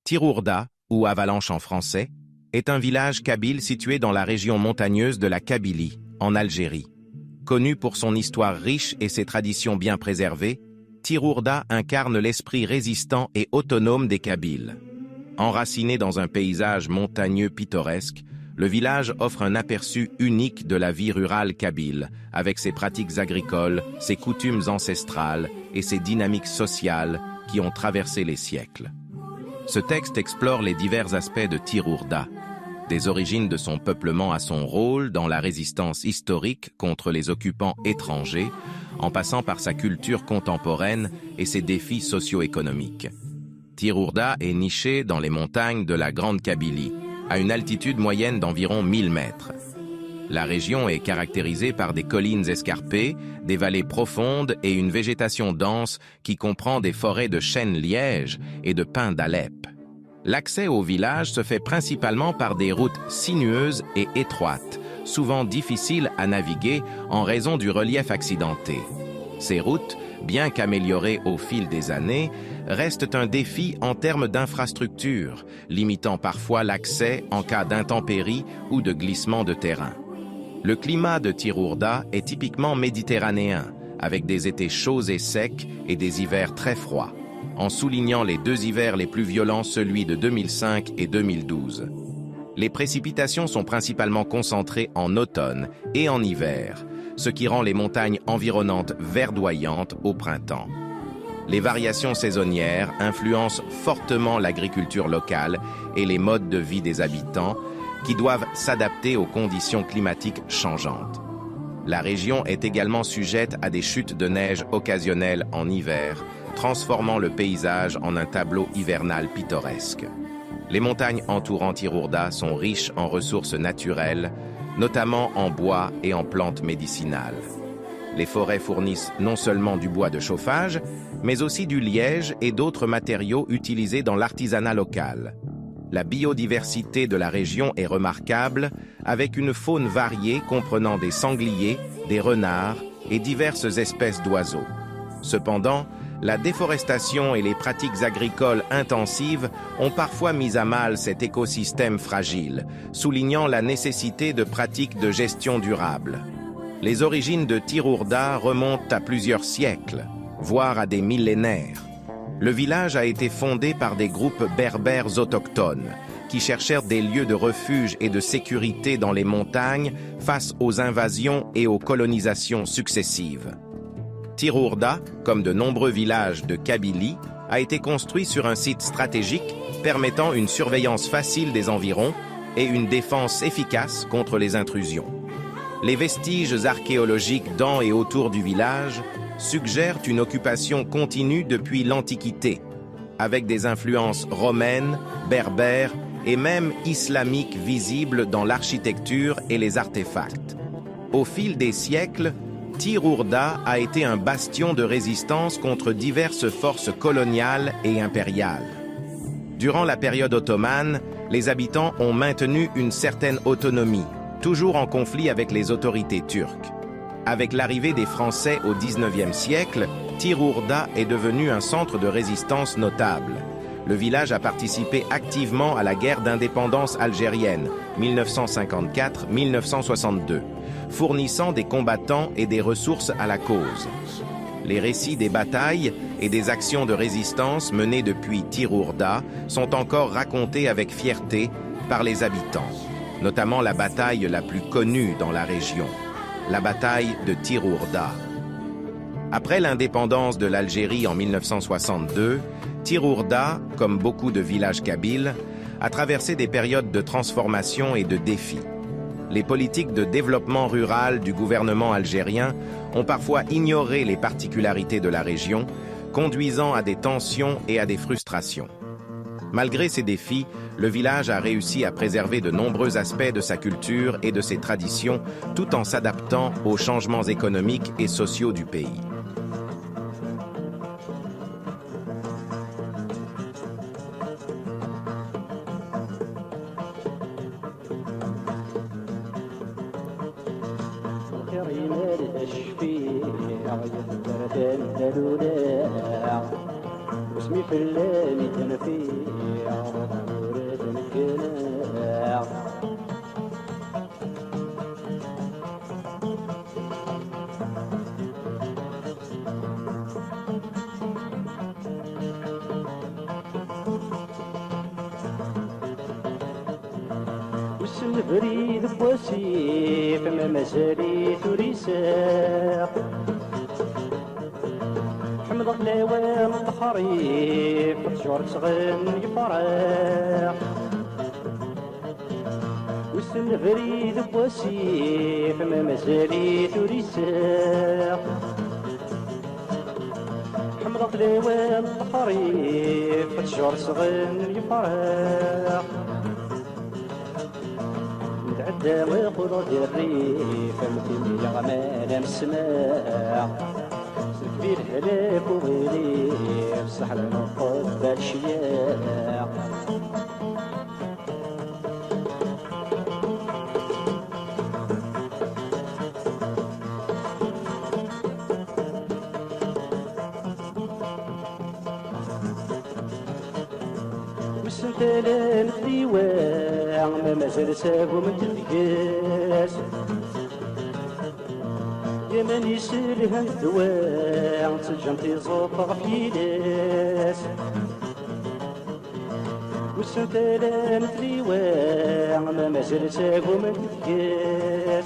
Tirourda, ou Avalanche en français, est un village kabyle situé dans la région montagneuse de la Kabylie, en Algérie. Connu pour son histoire riche et ses traditions bien préservées, Tirourda incarne l'esprit résistant et autonome des Kabyles. Enraciné dans un paysage montagneux pittoresque, le village offre un aperçu unique de la vie rurale kabyle, avec ses pratiques agricoles, ses coutumes ancestrales et ses dynamiques sociales qui ont traversé les siècles. Ce texte explore les divers aspects de Tirourda, des origines de son peuplement à son rôle dans la résistance historique contre les occupants étrangers, en passant par sa culture contemporaine et ses défis socio-économiques. Tirourda est niché dans les montagnes de la Grande Kabylie, à une altitude moyenne d'environ 1000 mètres. La région est caractérisée par des collines escarpées, des vallées profondes et une végétation dense qui comprend des forêts de chênes lièges et de pins d'Alep. L'accès au village se fait principalement par des routes sinueuses et étroites, souvent difficiles à naviguer en raison du relief accidenté. Ces routes, bien qu'améliorées au fil des années, restent un défi en termes d'infrastructure, limitant parfois l'accès en cas d'intempéries ou de glissement de terrain. Le climat de Tirourda est typiquement méditerranéen, avec des étés chauds et secs et des hivers très froids, en soulignant les deux hivers les plus violents, celui de 2005 et 2012. Les précipitations sont principalement concentrées en automne et en hiver, ce qui rend les montagnes environnantes verdoyantes au printemps. Les variations saisonnières influencent fortement l'agriculture locale et les modes de vie des habitants, qui doivent s'adapter aux conditions climatiques changeantes. La région est également sujette à des chutes de neige occasionnelles en hiver, transformant le paysage en un tableau hivernal pittoresque. Les montagnes entourant Tirourda sont riches en ressources naturelles, notamment en bois et en plantes médicinales. Les forêts fournissent non seulement du bois de chauffage, mais aussi du liège et d'autres matériaux utilisés dans l'artisanat local. La biodiversité de la région est remarquable, avec une faune variée comprenant des sangliers, des renards et diverses espèces d'oiseaux. Cependant, la déforestation et les pratiques agricoles intensives ont parfois mis à mal cet écosystème fragile, soulignant la nécessité de pratiques de gestion durable. Les origines de Tirourda remontent à plusieurs siècles, voire à des millénaires. Le village a été fondé par des groupes berbères autochtones qui cherchèrent des lieux de refuge et de sécurité dans les montagnes face aux invasions et aux colonisations successives. Tirourda, comme de nombreux villages de Kabylie, a été construit sur un site stratégique permettant une surveillance facile des environs et une défense efficace contre les intrusions. Les vestiges archéologiques dans et autour du village suggèrent une occupation continue depuis l'Antiquité, avec des influences romaines, berbères et même islamiques visibles dans l'architecture et les artefacts. Au fil des siècles, Tirourda a été un bastion de résistance contre diverses forces coloniales et impériales. Durant la période ottomane, les habitants ont maintenu une certaine autonomie, toujours en conflit avec les autorités turques. Avec l'arrivée des Français au XIXe siècle, Tirourda est devenu un centre de résistance notable. Le village a participé activement à la guerre d'indépendance algérienne, 1954-1962, fournissant des combattants et des ressources à la cause. Les récits des batailles et des actions de résistance menées depuis Tirourda sont encore racontés avec fierté par les habitants, notamment la bataille la plus connue dans la région, la bataille de Tirourda. Après l'indépendance de l'Algérie en 1962, Tirourda, comme beaucoup de villages kabyles, a traversé des périodes de transformation et de défis. Les politiques de développement rural du gouvernement algérien ont parfois ignoré les particularités de la région, conduisant à des tensions et à des frustrations. Malgré ces défis, le village a réussi à préserver de nombreux aspects de sa culture et de ses traditions, tout en s'adaptant aux changements économiques et sociaux du pays. واسمي في الليل تنفيع وسن بريد بواسي فما مازالي ثريساق حمد اللاوان الخريف تجور تغن يفرح وسن بريد بواسي فما مازالي ثريساق حمد اللاوان الخريف تجور تغن يفرح نتعدى ويقول الريف مثل غمال السماء كبير هلاك وغيريف سحر نقض الشياع وسنتلان الديوان ما مازال ساقو من تلقاس يا من يسلها الدواء تسجن تيزوط في ناس وسنتلان الديوان ما مازال ساقو من تلقاس